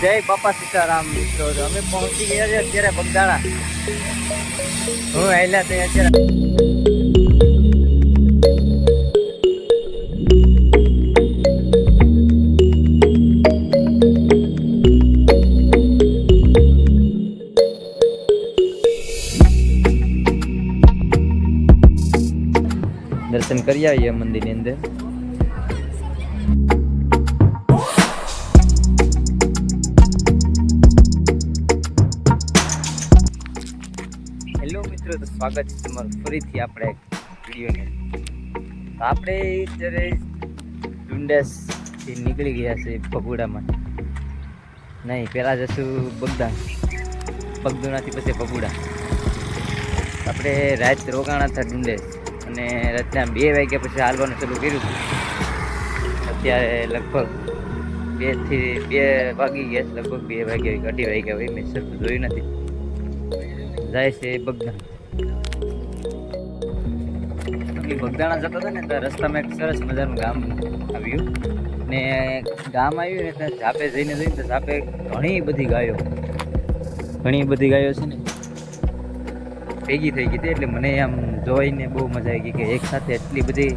જય બાપા સીતારામ મિત્રો, અમે પહોંચી ગયા છે અત્યારે બગદાણા. હું આયલા તે અત્યારે દર્શન કરી આવીએ મંદિરની અંદર. હેલો મિત્રો, તો સ્વાગત છે તમારું ફરીથી આપણે વિડીયોની. આપણે અત્યારે ડુંડાસથી નીકળી ગયા છે ભગુડામાં. નહીં, પહેલાં જશું બગદાણાથી પછી ભગુડા. આપણે રાત રોકાણા હતા ડુંડેસ અને રાતના 2 વાગ્યા પછી હાલવાનું શરૂ કર્યું હતું. અત્યારે લગભગ 2 વાગી ગયા, લગભગ 2 વાગ્યા 2:30 વાગ્યા હોય, મેં સરખું જોયું નથી. જાય છે બગદાણા જતા હતા ને તો રસ્તામાં એક સરસ મજાનું ગામ આવ્યું ને ગામ આવ્યું ને ત્યાં ઝાપે જઈને જોઈને તો ઝાપે ઘણી બધી ગાયો છે ને ભેગી થઈ ગઈ હતી. એટલે મને આમ જોઈને બહુ મજા આવી ગઈ કે એક સાથે એટલી બધી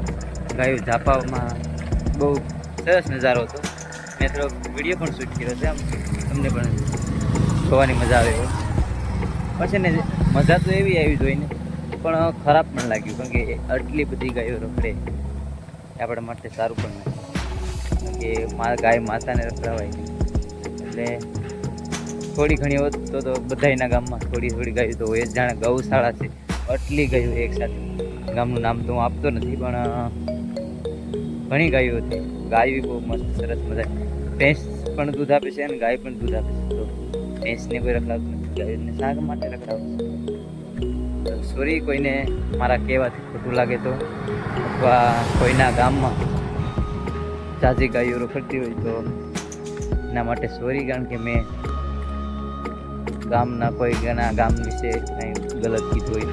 ગાયો ઝાપામાં બહુ સરસ નજારો હતો. મેં થોડો વિડીયો પણ શૂટ કર્યો છે, આમ તમને પણ જોવાની મજા આવે એવો. પછી ને મજા તો એવી આવી જોઈને, પણ ખરાબ પણ લાગ્યું કારણ કે આટલી બધી ગાયો રખડે આપણા માટે સારું પણ નથી. કારણ કે ગાય માતાને રખડાવાય નહીં. એટલે થોડી ઘણી હોત તો બધાના ગામમાં થોડી ગાયો તો હોય. જાણે ગૌશાળા છે, આટલી ગાયો એક સાથે. ગામનું નામ તો હું આપતો નથી, પણ ઘણી ગાયો હતી. ગાયો બહુ મસ્ત સરસ મજા. ભેંસ પણ દૂધ આપે છે અને ગાય પણ દૂધ આપે છે. તો ભેંસને કોઈ રખડાવતું નથી, ગાયોને શાક માટે રખડાવે છે. સોરી કોઈને મારા કહેવાથી ખોટું લાગે તો, અથવા કોઈના ગામમાં ઝાઝી ગાયો રખડતી હોય તો એના માટે સોરી. કારણ કે મેં ગામના ગામ વિશે કંઈ ગલત કીધું હોય,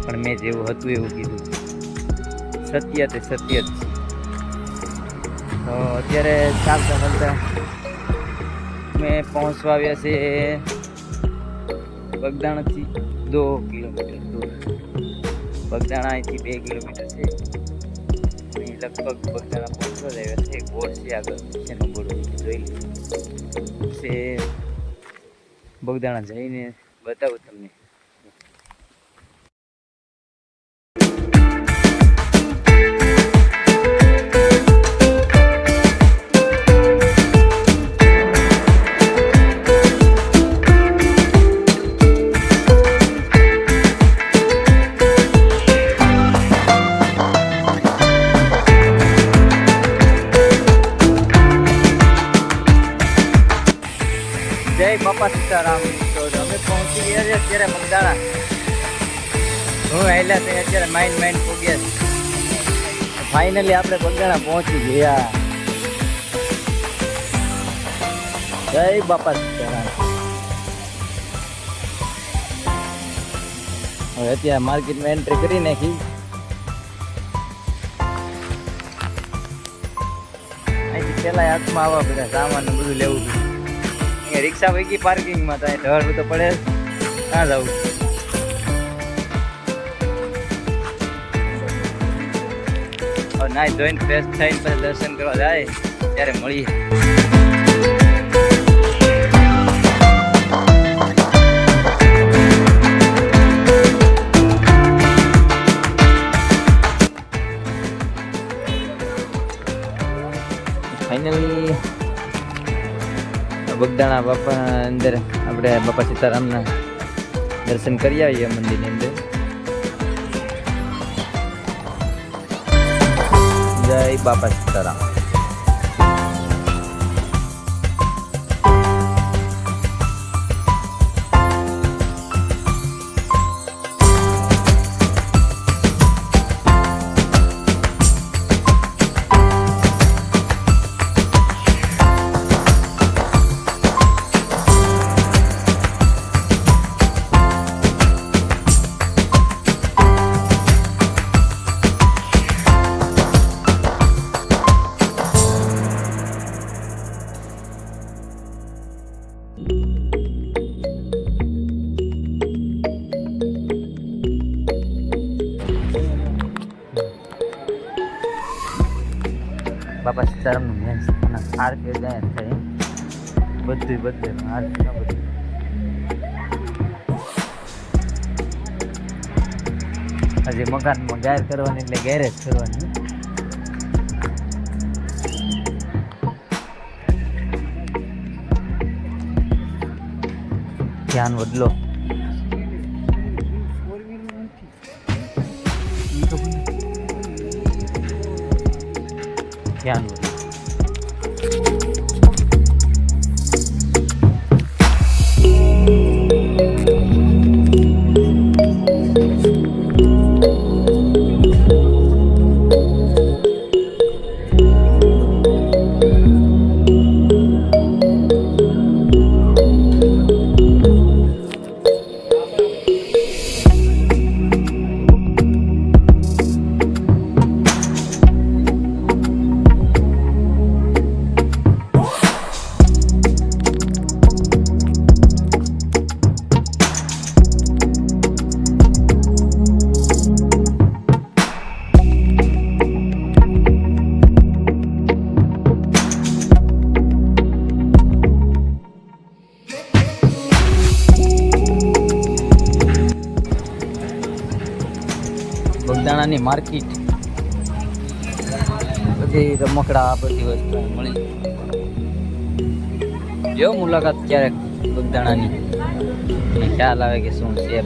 પણ મેં જેવું હતું એવું કીધું. સત્ય તે સત્ય જ છે. તો અત્યારે ચાલતા ચાલતા મેં પહોંચવા આવ્યા છે બગદાણાથી 2 કિલોમીટર દૂર. બગદાણા અહીંથી 2 કિલોમીટર છે. લગભગ બગદાણા પહોંચવા જ આવ્યા છે. એક બોર્ડ છે આગળ, એનો બોર્ડ જોઈ છે. બગદાણા જઈને બતાવું તમને. જય બાપા સીતારામ મિત્રો, અમે પહોંચી ગયા છે અત્યારે બગદાણા. હું આયલા તે અત્યારે માઇન્ડ પહોંચ્યા છે. ફાઇનલી આપણે બગદાણા પહોંચી ગયા. જય બાપા સીતારામ. હવે અત્યારે માર્કેટમાં એન્ટ્રી કરી નાખી. અહીંથી પેલા હાથમાં આવવા બધા સામાન બધું લેવું પડ્યું. રિક્ષા વૈકી પાર્કિંગમાં થાય, ઢળવું તો પડે. ક્યાં જવું? નાઈ ધોઈને ફ્રેશ થઈને પછી દર્શન કરવા જાય ત્યારે મળીએ. ફાઇનલી બગદાણા બાપા અંદર આપણે બાપા સીતારામના દર્શન કરી આવીએ મંદિરની અંદર. જય બાપા સીતારામ. બાપા સીતારામનું મેન અને આરતી જાય થાય બધું બધે આરતી ન બધું હજી મકાનમાં ગાયર કરવાની એટલે ગેરેજ કરવાની. ધ્યાન બદલો ધ્યાન બદલો. બગદાણાની માર્કેટ બધી રમકડા આ બધી વસ્તુ મળી. જો મુલાકાત ક્યારેક બગદાણાની ખ્યાલ આવે કે શું છે.